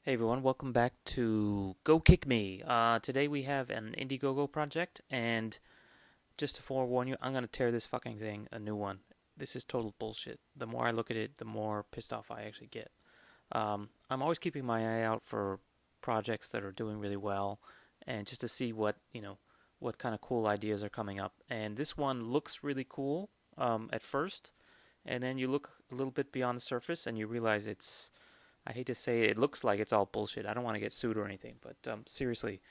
Hey everyone, welcome back to Go Kick Me. Today we have an Indiegogo project, and just to forewarn you, I'm gonna tear this fucking thing a new one. This is total bullshit. The more I look at it, the more pissed off I actually get. I'm always keeping my eye out for projects that are doing really well, and just to see what kind of cool ideas are coming up. And this one looks really cool at first, and then you look a little bit beyond the surface, and you realize I hate to say it, it looks like it's all bullshit. I don't want to get sued or anything, but seriously,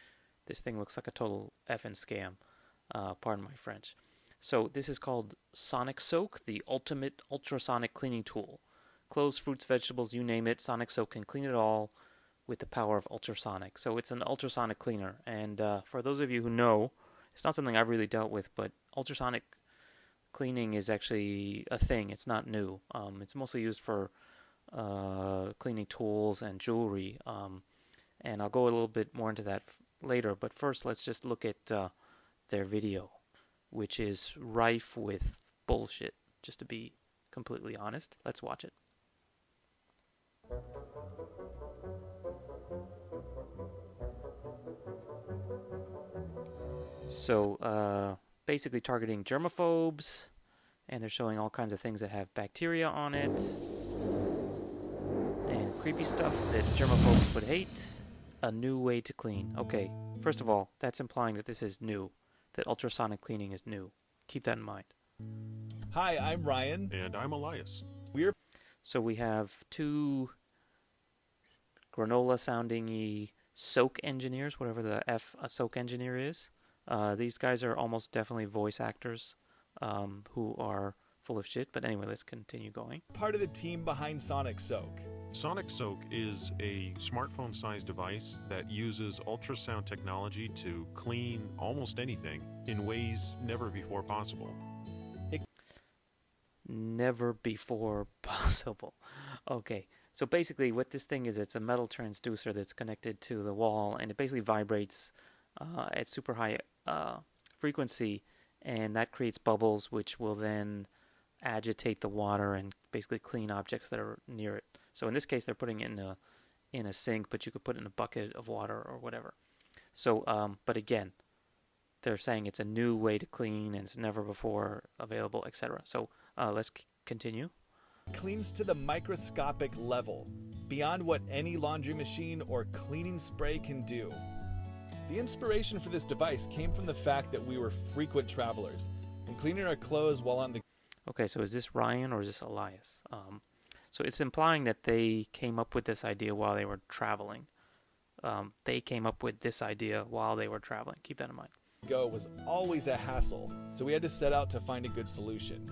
this thing looks like a total effing scam. Pardon my French. So this is called Sonic Soak, the ultimate ultrasonic cleaning tool. Clothes, fruits, vegetables, you name it, Sonic Soak can clean it all with the power of ultrasonic. So it's an ultrasonic cleaner, and for those of you who know, it's not something I've really dealt with, but ultrasonic cleaning is actually a thing. It's not new. It's mostly used for cleaning tools and jewelry. And I'll go a little bit more into that later. But first, let's just look at their video, which is rife with bullshit, just to be completely honest. Let's watch it. So, basically targeting germaphobes, and they're showing all kinds of things that have bacteria on it, and creepy stuff that germaphobes would hate. A new way to clean. Okay, first of all, that's implying that this is new, that ultrasonic cleaning is new. Keep that in mind. Hi, I'm Ryan. And I'm Elias. So we have two granola sounding soak engineers, whatever the F a soak engineer is. These guys are almost definitely voice actors who are full of shit. But anyway, let's continue going. Part of the team behind Sonic Soak. Sonic Soak is a smartphone-sized device that uses ultrasound technology to clean almost anything in ways never before possible. Never before possible. Okay, so basically what this thing is, it's a metal transducer that's connected to the wall, and it basically vibrates at super high frequency, and that creates bubbles which will then agitate the water and basically clean objects that are near it. So in this case, they're putting it in a sink, but you could put it in a bucket of water or whatever. So, but again, they're saying it's a new way to clean and it's never before available, etc. So let's continue. Cleans to the microscopic level, beyond what any laundry machine or cleaning spray can do. The inspiration for this device came from the fact that we were frequent travelers, and cleaning our clothes while on the... Okay, so is this Ryan or is this Elias? So it's implying that they came up with this idea while they were traveling. They came up with this idea while they were traveling. Keep that in mind. go was always a hassle, so we had to set out to find a good solution.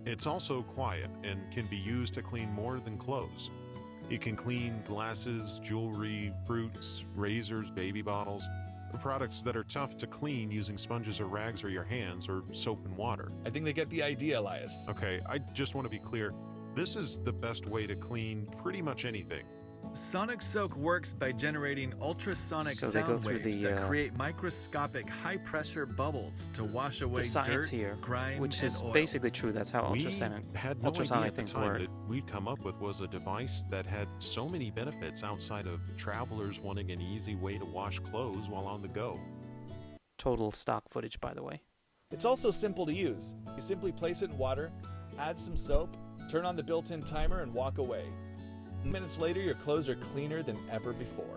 It's also quiet and can be used to clean more than clothes. It can clean glasses, jewelry, fruits, razors, baby bottles, products that are tough to clean using sponges or rags or your hands or soap and water. I think they get the idea, Elias. Okay, I just want to be clear. This is the best way to clean pretty much anything. Sonic Soak works by generating ultrasonic So they go sound through waves the, that create microscopic high-pressure bubbles to wash away The science dirt, here, grime, which and is oils. basically true. That's how We ultrasonic had no idea ultrasonic at the things time work. that we'd come up with was a device that had so many benefits outside of travelers wanting an easy way to wash clothes while on the go. Total stock footage, by the way. It's also simple to use. You simply place it in water, add some soap, turn on the built-in timer, and walk away. Minutes later, your clothes are cleaner than ever before.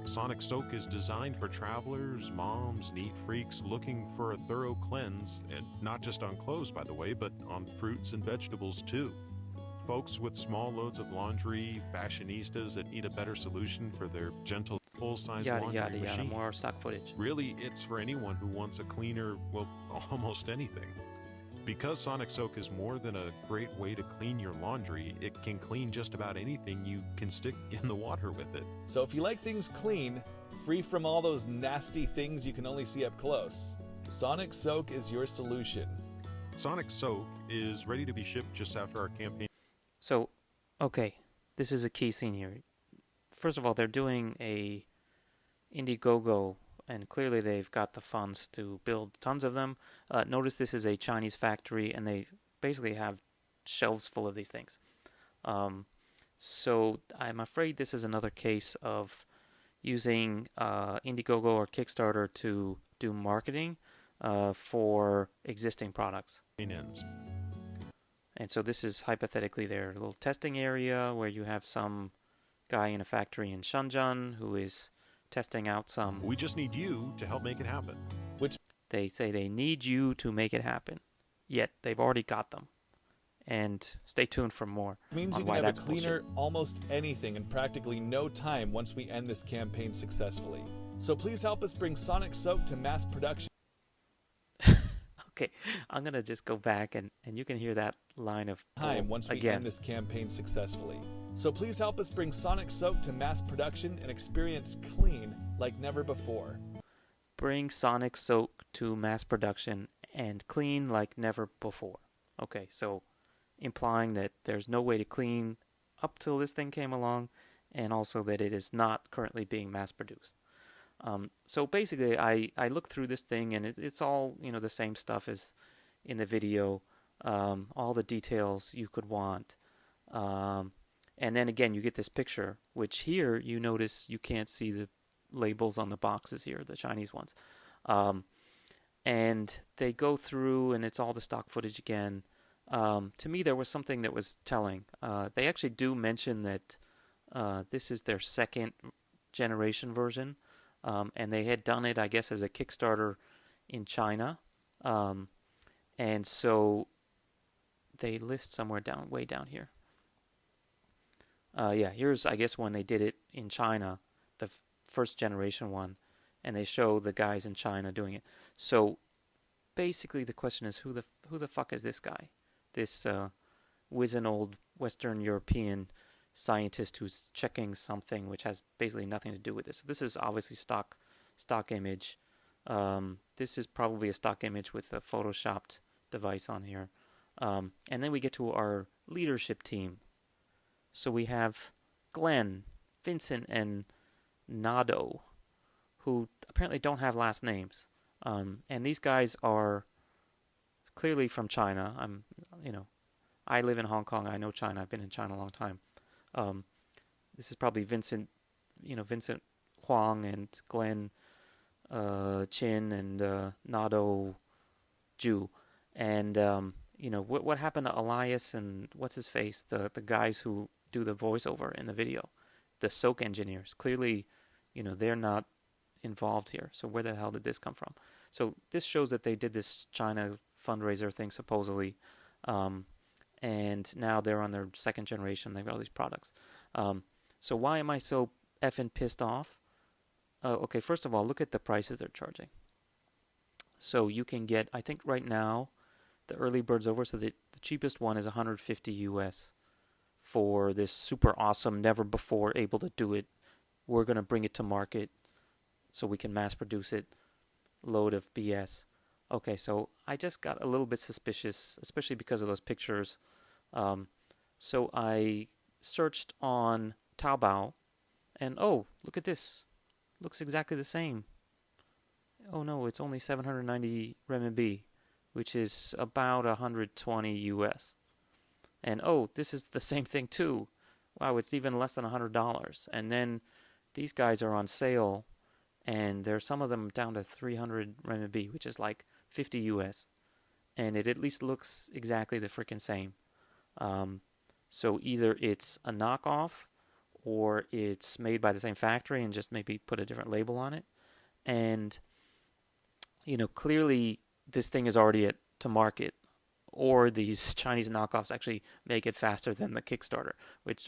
Sonic Soak is designed for travelers, moms, neat freaks looking for a thorough cleanse, and not just on clothes, by the way, but on fruits and vegetables too. Folks with small loads of laundry, fashionistas that need a better solution for their gentle, full-size Yada laundry yada yada. machine. More stock footage. Really, it's for anyone who wants a cleaner, well, almost anything. Because Sonic Soak is more than a great way to clean your laundry, it can clean just about anything you can stick in the water with it. So if you like things clean, free from all those nasty things you can only see up close, Sonic Soak is your solution. Sonic Soak is ready to be shipped just after our campaign. So, okay, this is a key scene here. First of all, they're doing a Indiegogo, and clearly they've got the funds to build tons of them. Notice this is a Chinese factory, and they basically have shelves full of these things. So I'm afraid this is another case of using Indiegogo or Kickstarter to do marketing for existing products. ends. And so this is hypothetically their little testing area where you have some guy in a factory in Shenzhen who is testing out some. We just need you to help make it happen. Which They say they need you to make it happen, yet they've already got them. And stay tuned for more means on you why can have that's a cleaner bullshit. almost anything in practically no time once we end this campaign successfully. So please help us bring Sonic Soap to mass production. Okay, I'm gonna just go back and you can hear that line of Time once we again. end this campaign successfully. So please help us bring Sonic Soap to mass production and experience clean like never before. Bring Sonic Soak to mass production and clean like never before. Okay, so implying that there's no way to clean up till this thing came along, and also that it is not currently being mass produced. So basically, I looked through this thing, and it's all the same stuff as in the video, all the details you could want, and then again you get this picture, which here you notice you can't see the labels on the boxes here, the Chinese ones, and they go through, and it's all the stock footage again. To me, there was something that was telling. They actually do mention that this is their second generation version. And they had done it, I guess, as a Kickstarter in China. And so they list somewhere way down here. Yeah, here's, I guess, when they did it in China, the first generation one. And they show the guys in China doing it. So basically the question is, who the fuck is this guy? This wizened old Western European scientist who's checking something which has basically nothing to do with this. This is obviously stock image. This is probably a stock image with a photoshopped device on here. And then we get to our leadership team. So we have Glenn, Vincent, and Nado, who apparently don't have last names. And these guys are clearly from China. I live in Hong Kong. I know China. I've been in China a long time. This is probably Vincent Huang and Glenn Chin and Nado Ju. And, what happened to Elias and what's his face, the guys who do the voiceover in the video, the soak engineers. Clearly, they're not involved here. So where the hell did this come from? So this shows that they did this China fundraiser thing supposedly. And now they're on their second generation. They've got all these products. So why am I so effing pissed off? Okay, first of all, look at the prices they're charging. So you can get, I think right now, the early bird's over. So the cheapest one is 150 US for this super awesome, never before able to do it. We're going to bring it to market so we can mass produce it. Load of BS. Okay, so I just got a little bit suspicious, especially because of those pictures. So I searched on TaoBao, and oh, look at this. Looks exactly the same. Oh no, it's only 790 renminbi, which is about 120 US. And oh, this is the same thing too. Wow, it's even less than $100. And then these guys are on sale, and there's some of them down to 300 renminbi, which is like 50 US. And it at least looks exactly the freaking same. So either it's a knockoff, or it's made by the same factory and just maybe put a different label on it. And, clearly this thing is already to market, or these Chinese knockoffs actually make it faster than the Kickstarter,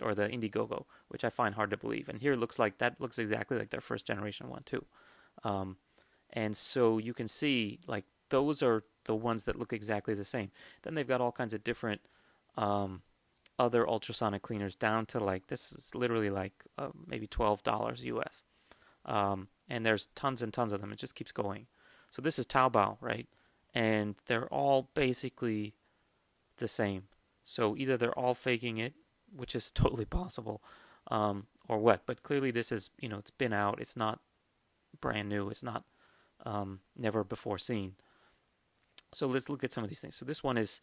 or the Indiegogo, which I find hard to believe. And here it looks exactly like their first generation one too. And so you can see, like, those are the ones that look exactly the same. Then they've got all kinds of different other ultrasonic cleaners down to, like, this is literally like maybe $12 US. And there's tons and tons of them. It just keeps going. So this is TaoBao, right? And they're all basically the same. So either they're all faking it, which is totally possible, or what. But clearly this is, it's been out. It's not brand new. It's not never before seen. So let's look at some of these things. So this one is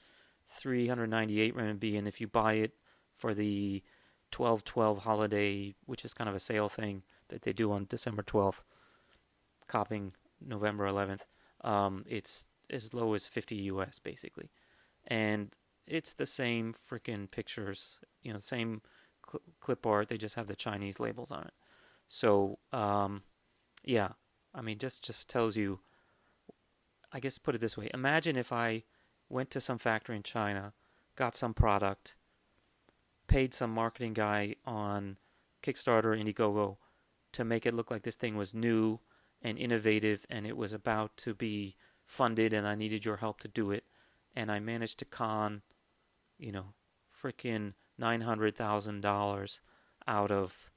398 RMB, and if you buy it for the 12/12 holiday, which is kind of a sale thing that they do on December 12th, copying November 11th. It's as low as 50 US basically, and it's the same freaking pictures, same clip art. They just have the Chinese labels on it. So yeah, I mean, just tells you. I guess put it this way: imagine if I went to some factory in China, got some product, paid some marketing guy on Kickstarter, Indiegogo, to make it look like this thing was new and innovative and it was about to be funded and I needed your help to do it. And I managed to con, freaking $900,000 out of,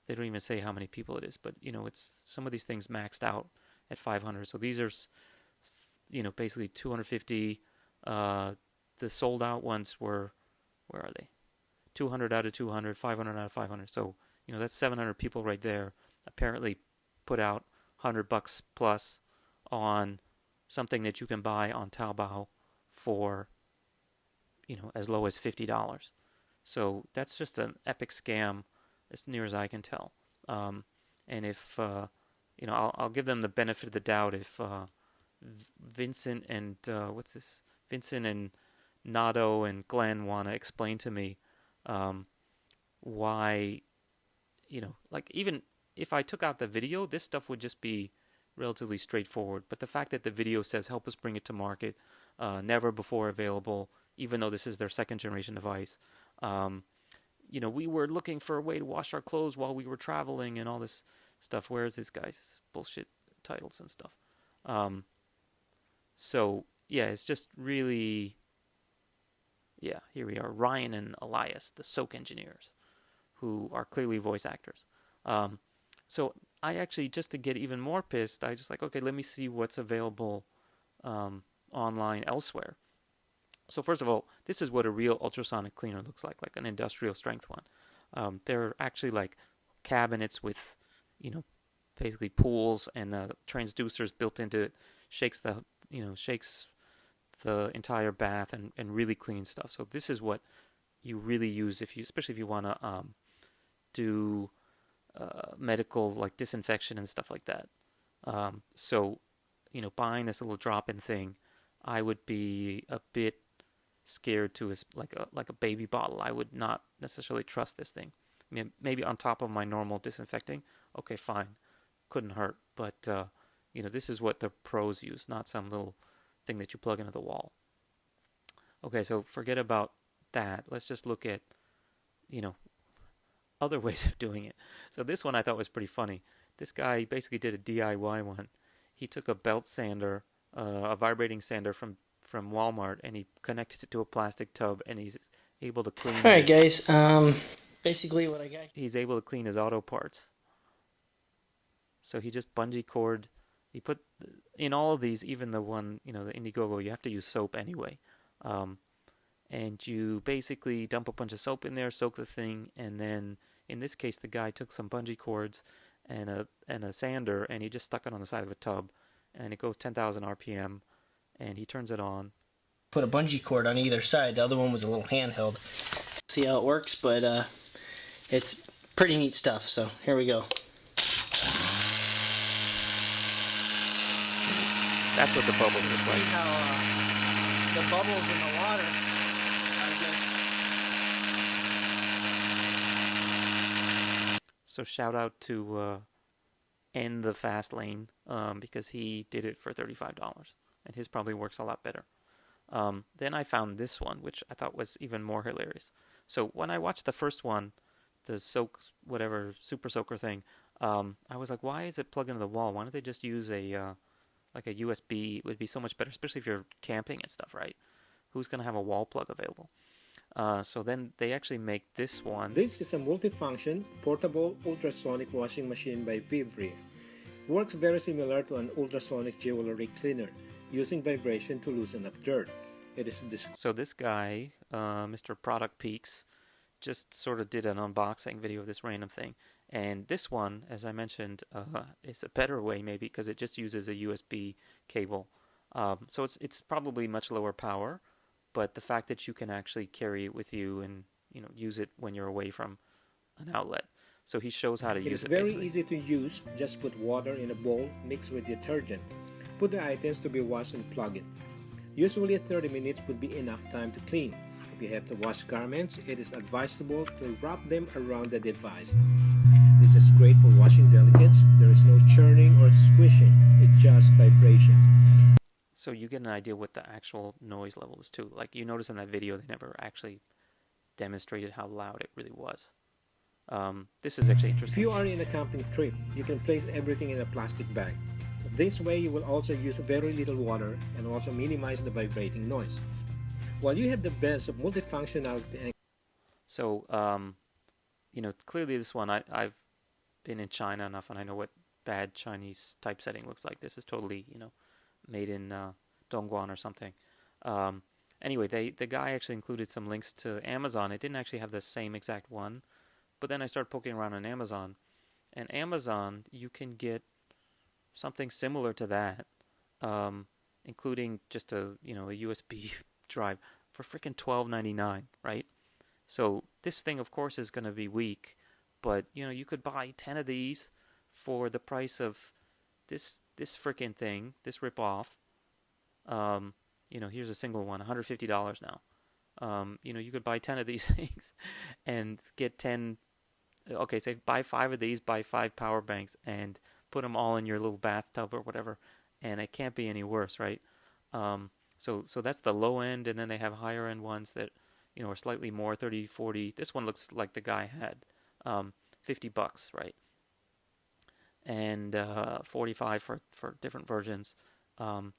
they don't even say how many people it is, but, it's some of these things maxed out at 500. So these are, basically 250. The sold out ones were, where are they? 200 out of 200, 500 out of 500. So, that's 700 people right there apparently put out $100 plus on something that you can buy on TaoBao for, as low as $50. So that's just an epic scam as near as I can tell. And if, I'll give them the benefit of the doubt if Vincent and, Vincent and Nado and Glenn want to explain to me why, even if I took out the video, this stuff would just be relatively straightforward. But the fact that the video says, help us bring it to market, never before available, even though this is their second generation device. We were looking for a way to wash our clothes while we were traveling and all this stuff. Where is this guy's bullshit titles and stuff? So, yeah, it's just really, yeah, here we are. Ryan and Elias, the Soak engineers, who are clearly voice actors. So I actually, just to get even more pissed, I just like, okay, let me see what's available online elsewhere. So first of all, this is what a real ultrasonic cleaner looks like an industrial strength one. They're actually like cabinets with, basically pools and transducers built into it, shakes the entire bath and really clean stuff. So this is what you really use especially if you want to do medical like disinfection and stuff like that. So, buying this little drop-in thing, I would be a bit scared to like a baby bottle. I would not necessarily trust this thing. I mean, maybe on top of my normal disinfecting, okay, fine, couldn't hurt. But this is what the pros use, not some little thing that you plug into the wall. Okay, so forget about that. Let's just look at, other ways of doing it. So this one I thought was pretty funny. This guy basically did a DIY one. He took a belt sander, a vibrating sander from Walmart, and he connected it to a plastic tub, and he's able to clean. All right, guys. Basically, what I got. He's able to clean his auto parts. So he just bungee cord. He put in all of these, even the one, the Indiegogo, you have to use soap anyway. And you basically dump a bunch of soap in there, soak the thing, and then in this case, the guy took some bungee cords and a sander, and he just stuck it on the side of a tub, and it goes 10,000 RPM, and he turns it on. Put a bungee cord on either side. The other one was a little handheld. See how it works, but it's pretty neat stuff. So here we go. That's what the bubbles look like. See how the bubbles in the water are just... So shout out to N the Fast Lane because he did it for $35, and his probably works a lot better. Then I found this one, which I thought was even more hilarious. So when I watched the first one, the soak, whatever, super soaker thing, I was like, why is it plugged into the wall? Why don't they just use a USB? It would be so much better, especially if you're camping and stuff, right? Who's going to have a wall plug available? So then they actually make this one. This is a multifunction, portable ultrasonic washing machine by Vivri. Works very similar to an ultrasonic jewelry cleaner, using vibration to loosen up dirt. It is So this guy, Mr. Product Peaks, just sort of did an unboxing video of this random thing. And this one, as I mentioned, is a better way maybe because it just uses a USB cable. So it's probably much lower power, but the fact that you can actually carry it with you and use it when you're away from an outlet. So he shows how to It use is it very basically. easy to use. Just put water in a bowl, mix with detergent. Put the items to be washed and plug it. Usually 30 minutes would be enough time to clean. If you have to wash garments, it is advisable to wrap them around the device. This is great for washing delicates. There is no churning or squishing, it's just vibrations. So you get an idea what the actual noise level is too. Like you notice in that video, they never actually demonstrated how loud it really was. This is actually If interesting. you are in a camping trip, you can place everything in a plastic bag. This way you will also use very little water and also minimize the vibrating noise. While you have the best of multifunctionality and So, clearly this one, I've been in China enough and I know what bad Chinese typesetting looks like. This is totally, made in Dongguan or something. Um, anyway, the guy actually included some links to Amazon. It didn't actually have the same exact one, but then I started poking around on Amazon. And Amazon, you can get something similar to that, including just a USB drive for freaking $12.99, right? So this thing, of course, is going to be weak, but you could buy 10 of these for the price of this freaking thing, this ripoff. Here's a single one, $150 now. You could buy 10 of these things and get 10. Okay, say buy 5 of these, buy 5 power banks, and put them all in your little bathtub or whatever, and it can't be any worse, right? So that's the low end, and then they have higher end ones that are slightly more, 30, 40. This one looks like the guy had $50, right? And 45 for different versions. And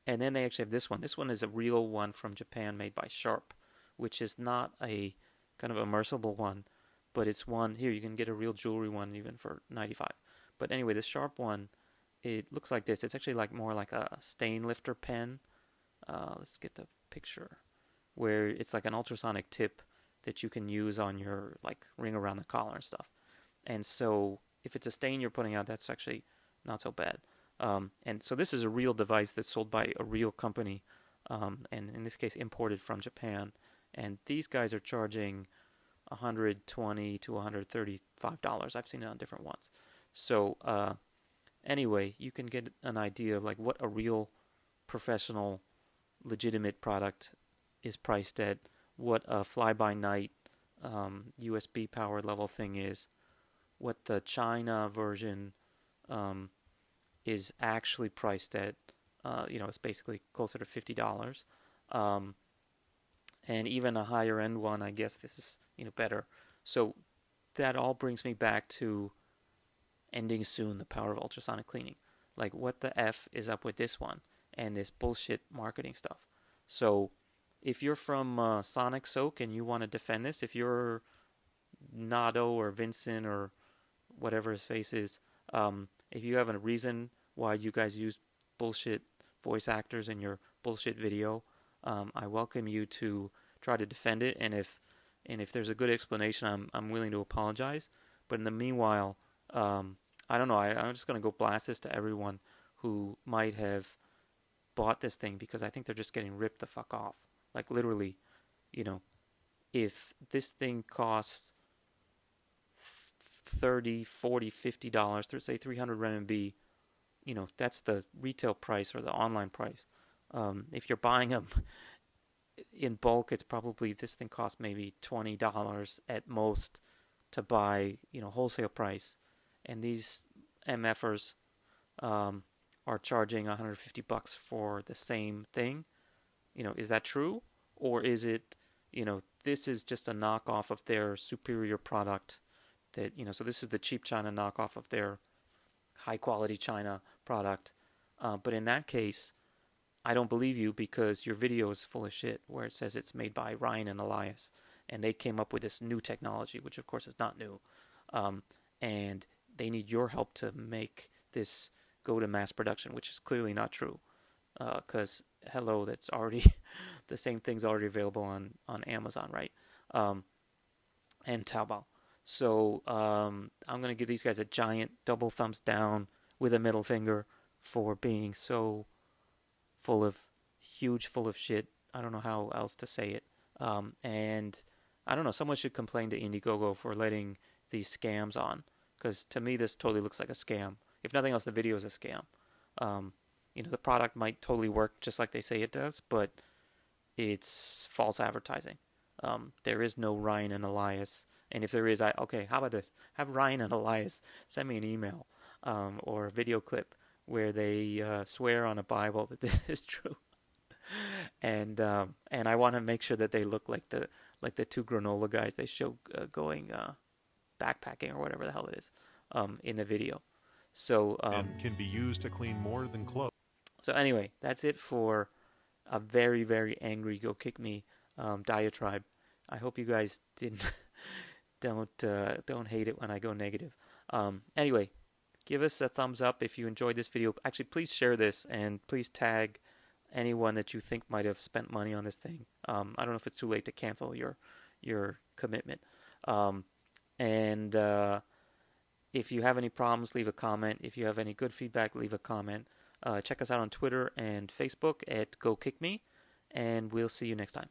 then they actually have this one. This one is a real one from Japan made by Sharp, which is not a kind of immersible one, but it's one here. You can get a real jewelry one even for 95. But anyway, the Sharp one, it looks like this. It's actually more like a stain lifter pen. Let's get the picture where it's like an ultrasonic tip that you can use on your ring around the collar and stuff. And so if it's a stain you're putting out, that's actually not so bad. And so this is a real device that's sold by a real company, and in this case imported from Japan. And these guys are charging $120 to $135. I've seen it on different ones. So anyway, you can get an idea of what a real professional, legitimate product is priced at, what a fly-by-night USB power level thing is, what the China version is actually priced at. It's basically closer to $50. And even a higher end one, I guess this is better. So that all brings me back to ending soon the power of ultrasonic cleaning. What the F is up with this one and this bullshit marketing stuff? So if you're from Sonic Soak and you want to defend this, if you're Nado or Vincent or whatever his face is, if you have a reason why you guys use bullshit voice actors in your bullshit video, I welcome you to try to defend it. And if there's a good explanation, I'm willing to apologize. But in the meanwhile, I don't know. I'm just gonna go blast this to everyone who might have bought this thing, because I think they're just getting ripped the fuck off. Literally, if this thing costs 30, 40, $50, say 300 RMB, that's the retail price or the online price. If you're buying them in bulk, it's probably, this thing costs maybe $20 at most to buy, wholesale price. And these MFers are charging $150 for the same thing. Is that true? Or is it, this is just a knockoff of their superior product that, so this is the cheap China knockoff of their high quality China product. But in that case, I don't believe you, because your video is full of shit where it says it's made by Ryan and Elias and they came up with this new technology, which of course is not new. And they need your help to make this go to mass production, which is clearly not true. Because hello, that's already the same thing's already available on Amazon, right? And TaoBao. So I'm gonna give these guys a giant double thumbs down with a middle finger for being so full of shit. I don't know how else to say it. And I don't know. Someone should complain to Indiegogo for letting these scams on, because to me this totally looks like a scam. If nothing else, the video is a scam. The product might totally work just like they say it does, but it's false advertising. There is no Ryan and Elias, and if there is, how about this? Have Ryan and Elias send me an email or a video clip where they swear on a Bible that this is true, and I want to make sure that they look like the two granola guys they show going backpacking or whatever the hell it is in the video. So and can be used to clean more than clothes. So anyway, that's it for a very, very angry Go Kick Me diatribe. I hope you guys don't hate it when I go negative. Anyway, give us a thumbs up if you enjoyed this video. Actually, please share this and please tag anyone that you think might have spent money on this thing. I don't know if it's too late to cancel your commitment. And if you have any problems, leave a comment. If you have any good feedback, leave a comment. Check us out on Twitter and Facebook at Go Kick Me, and we'll see you next time.